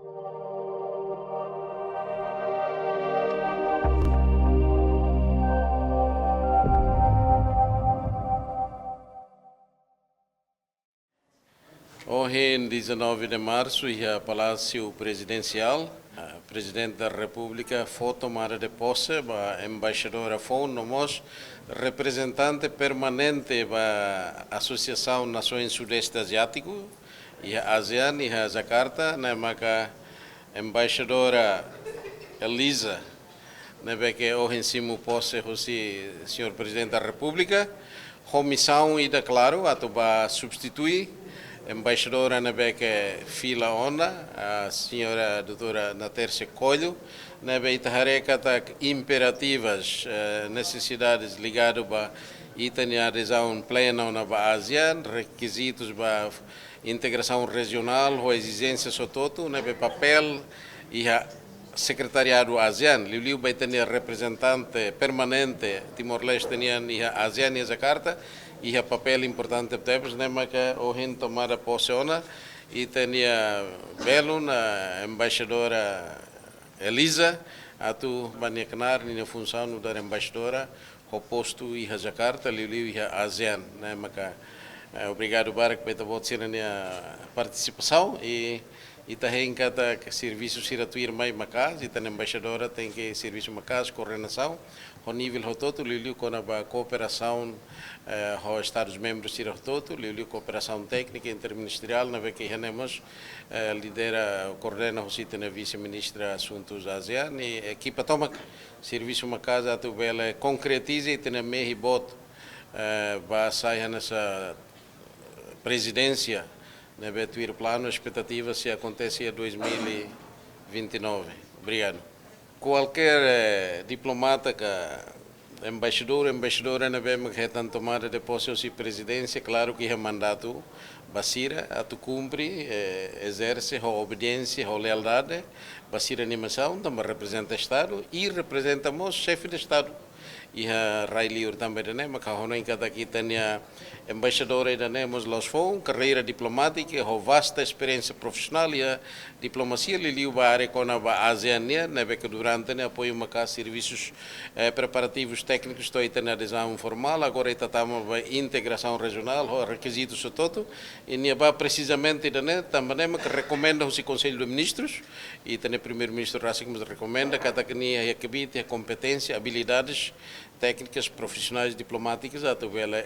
Hoje, em 19 de março, no Palácio Presidencial, o Presidente da República foi tomada de posse a embaixadora Nomos, representante permanente da Associação Nações Sudeste Asiático, e a ASEAN e a Jakarta, a embaixadora Elisa, que hoje em cima posse o Senhor Presidente da República, a missão ainda claro, a substituir embaixadora que fila onda, a senhora doutora Natércia Coelho, itahareca imperativas necessidades ligadas a a adesão plena na ASEAN, requisitos para integração regional, ou exigências sototo, papel e a secretariado ASEAN, Liu vai ter representante permanente Timor-Leste a ASEAN e a Jakarta, e o papel importante temos, que hoje tomada posse e tinha belo na embaixadora Elisa, a tu banhar na função da embaixadora, o posto e a Jakarta, Liu e a ASEAN, obrigado Barak pela a participação e também cada serviço se atuir mais macas, e a embaixadora tem que serviço macas, coordenação, o nível todo, Liu com a cooperação, os Estados-membros se todo, Liu cooperação técnica interministerial, na vez que temos lidera, coordena o sítio na vice-ministra assuntos ASEAN e equipa toma serviço macas, a tu bela concretiza e tem meio voto, vai sair nessa presidência. O plano, a expectativa se acontece em 2029. Obrigado. Qualquer diplomata, embaixadora, que está tomada de posse de presidência, claro que é mandato, Basira, a tu cumpre, exerce a obediência, a lealdade, Basira animação, também representa o Estado e representamos o chefe de Estado. E a Railiur também, mas a Honoinka daqui tem a embaixadora da Nemos Los Fon, carreira diplomática, a vasta experiência profissional e a diplomacia, Liliu Baare com a ASEAN, que durante apoio a serviços preparativos técnicos, estou aí na adesão formal, agora estamos a integração regional, requisitos todo, e precisamente também que recomenda o Conselho de Ministros, e tem o Primeiro-Ministro Rassik recomenda que a competência, habilidades técnicas, profissionais, diplomáticas, a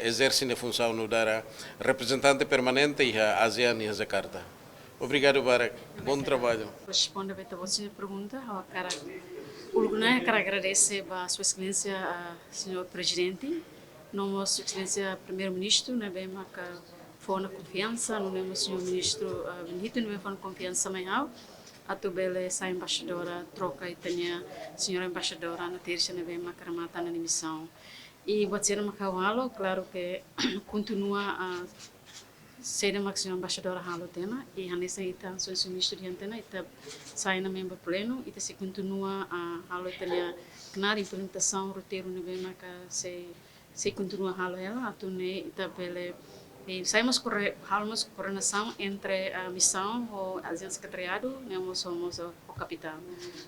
exercem a função no dar representante permanente e a ASEAN e a Jakarta. Obrigado, Barak. Bom trabalho. Responde a você pergunta. Quero agradecer a Sua Excelência, Senhor Presidente, Sua Excelência Primeiro-Ministro, que foi na confiança, não Senhor Ministro Benito, não foi na confiança maior. A tu bela essa embaixadora troca e tenha senhora embaixadora na terça neve macaramata na missão e pode ser macaualo claro que continua a ser uma senhora embaixadora halo tema e hanessa ita so ministro de antena ita sai na membro pleno ita se continua a halo tenha na implementação roteiro neve maca se continua halo ela atune ita bela e saímos halmos coordenação entre a missão o ASEAN secretariado nós somos o capital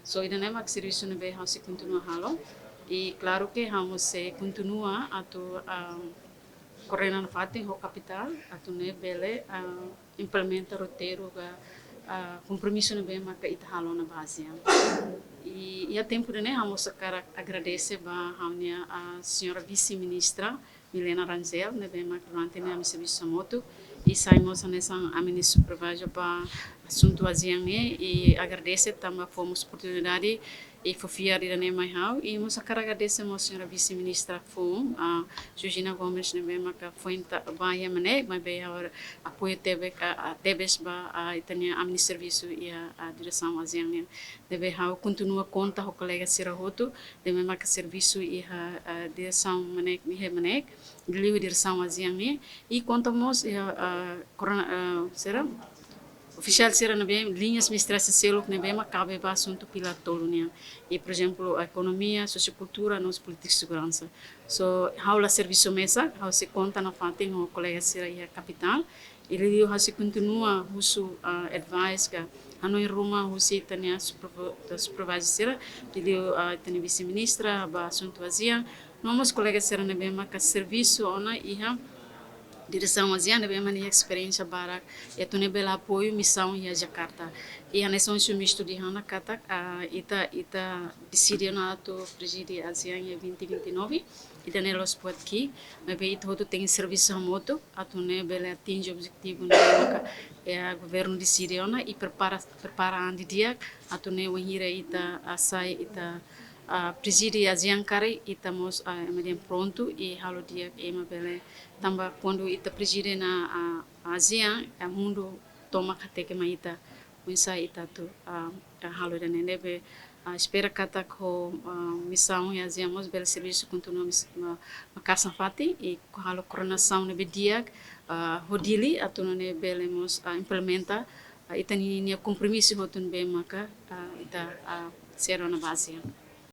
so ainda não é serviço não vai se continua halo e claro que vamos se continua a tu coordenar fato o capital a tu né bele implementa roteiro compromisso não vai marcar ita halo na base e a tempo né vamos agradecer a senhora vice-ministra Milena Rangel, durante a serviço moto e saímos nessa ministra supervisor para assunto ASEAN e agradecer também a oportunidade e fofiar de mais e nós agradecemos a senhora vice-ministra a Georgina Gomes que foi bahia mané mas bem agora apoio teve a a ministra serviço e a direção ASEAN deve continua conta o colega Sirahoto deve marcar serviço e a direção mané de direção ASEAN e contamos será oficial será bem linhas administrativas selo que bem cabe para assunto pilar todo né e por exemplo a economia sociocultura nos política de segurança so haula serviço mesa how se conta na fatem o colega será a capital e ele se continua uso advice que Hanoi Roma husi itania supervisor sira, dilio itania vice-ministra ba assunto ASEAN, nomos colegas sira na bem maka serviço ona iha direção ASEAN bem mani experiência barak etu ne bela apoio missão ia Jakarta e a nação misto di hana kata ita decide na ato presidi ASEAN ia 2029 ita ne los put ki nabe ita hotu tem serviço remoto atu ne bela atinge objetivo ne maka a governo decide ona e prepara andi dia atu ne wahira ita asai ita presidi ASEAN kare estamos mediam pronto e halo dia ema bele tamba quando ita preside na ASEAN a mundo toma kateke maita unsa ita tu halo da nebe espera kata ko missão e ASEAN mos bele serviço continua makasa fati e ko halo coronação nebe dia hodili atu ne bele mos implementa ita ni compromisso hotun be maka ita sero na ASEAN.